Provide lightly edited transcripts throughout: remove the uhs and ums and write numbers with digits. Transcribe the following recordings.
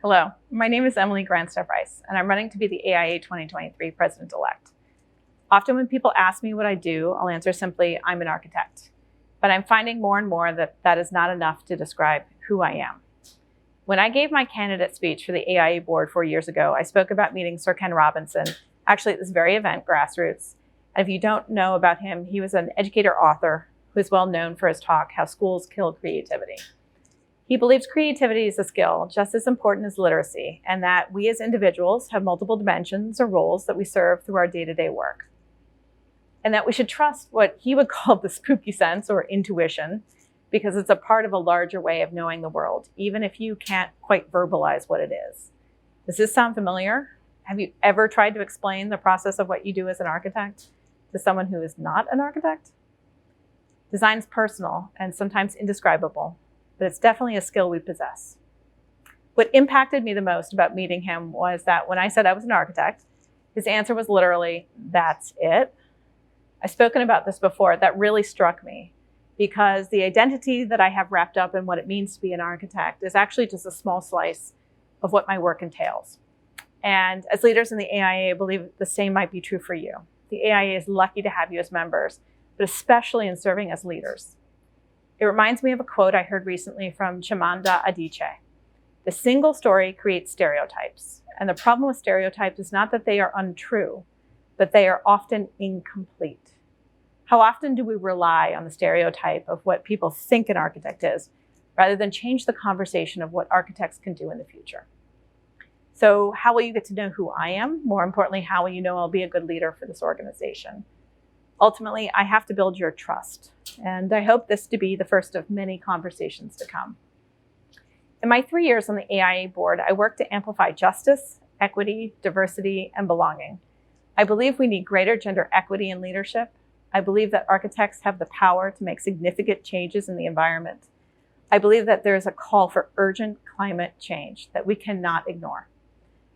Hello, my name is Emily Grandstaff-Rice, and I'm running to be the AIA 2023 President-elect. Often when people ask me what I do, I'll answer simply, I'm an architect. But I'm finding more and more that that is not enough to describe who I am. When I gave my candidate speech for the AIA board 4 years ago, I spoke about meeting Sir Ken Robinson, actually at this very event, Grassroots. And if you don't know about him, he was an educator author who is well known for his talk, How Schools Kill Creativity. He believes creativity is a skill just as important as literacy, and that we as individuals have multiple dimensions or roles that we serve through our day-to-day work. And that we should trust what he would call the spooky sense or intuition, because it's a part of a larger way of knowing the world, even if you can't quite verbalize what it is. Does this sound familiar? Have you ever tried to explain the process of what you do as an architect to someone who is not an architect? Design is personal and sometimes indescribable, but it's definitely a skill we possess. What impacted me the most about meeting him was that when I said I was an architect, his answer was literally, "That's it." I've spoken about this before. That really struck me because the identity that I have wrapped up in what it means to be an architect is actually just a small slice of what my work entails. And as leaders in the AIA, I believe the same might be true for you. The AIA is lucky to have you as members, but especially in serving as leaders. It reminds me of a quote I heard recently from Chimamanda Adichie. The single story creates stereotypes. And the problem with stereotypes is not that they are untrue, but they are often incomplete. How often do we rely on the stereotype of what people think an architect is, rather than change the conversation of what architects can do in the future? So how will you get to know who I am? More importantly, how will you know I'll be a good leader for this organization? Ultimately, I have to build your trust, and I hope this to be the first of many conversations to come. In my 3 years on the AIA board, I worked to amplify justice, equity, diversity, and belonging. I believe we need greater gender equity in leadership. I believe that architects have the power to make significant changes in the environment. I believe that there is a call for urgent climate change that we cannot ignore.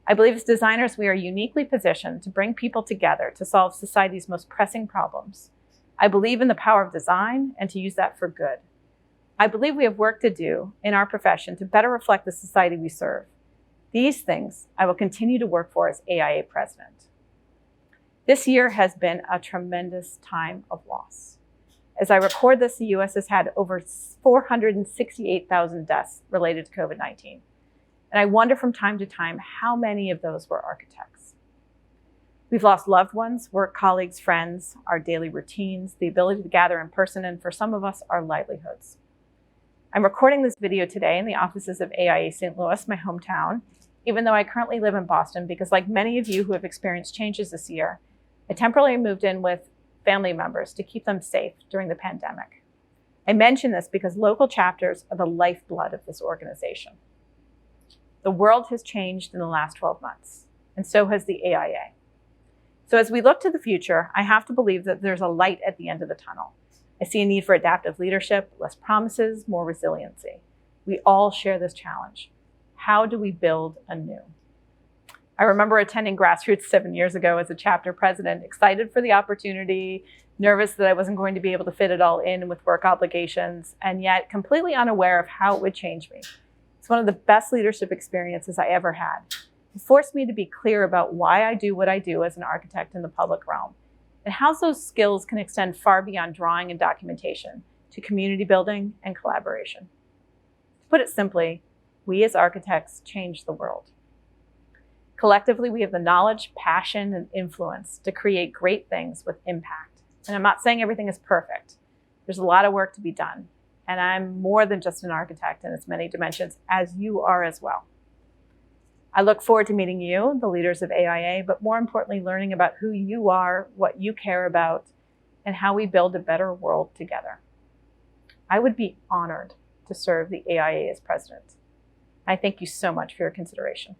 I believe as designers, we are uniquely positioned to bring people together to solve society's most pressing problems. I believe in the power of design and to use that for good. I believe we have work to do in our profession to better reflect the society we serve. These things I will continue to work for as AIA president. This year has been a tremendous time of loss. As I record this, the US has had over 468,000 deaths related to COVID-19. And I wonder from time to time how many of those were architects. We've lost loved ones, work colleagues, friends, our daily routines, the ability to gather in person, and for some of us, our livelihoods. I'm recording this video today in the offices of AIA St. Louis, my hometown, even though I currently live in Boston, because like many of you who have experienced changes this year, I temporarily moved in with family members to keep them safe during the pandemic. I mention this because local chapters are the lifeblood of this organization. The world has changed in the last 12 months, and so has the AIA. So as we look to the future, I have to believe that there's a light at the end of the tunnel. I see a need for adaptive leadership, less promises, more resiliency. We all share this challenge. How do we build anew? I remember attending Grassroots 7 years ago as a chapter president, excited for the opportunity, nervous that I wasn't going to be able to fit it all in with work obligations, and yet completely unaware of how it would change me. It's one of the best leadership experiences I ever had. It forced me to be clear about why I do what I do as an architect in the public realm, and how those skills can extend far beyond drawing and documentation to community building and collaboration. To put it simply, we as architects change the world. Collectively, we have the knowledge, passion, and influence to create great things with impact. And I'm not saying everything is perfect. There's a lot of work to be done. And I'm more than just an architect in its many dimensions, as you are as well. I look forward to meeting you, the leaders of AIA, but more importantly, learning about who you are, what you care about, and how we build a better world together. I would be honored to serve the AIA as president. I thank you so much for your consideration.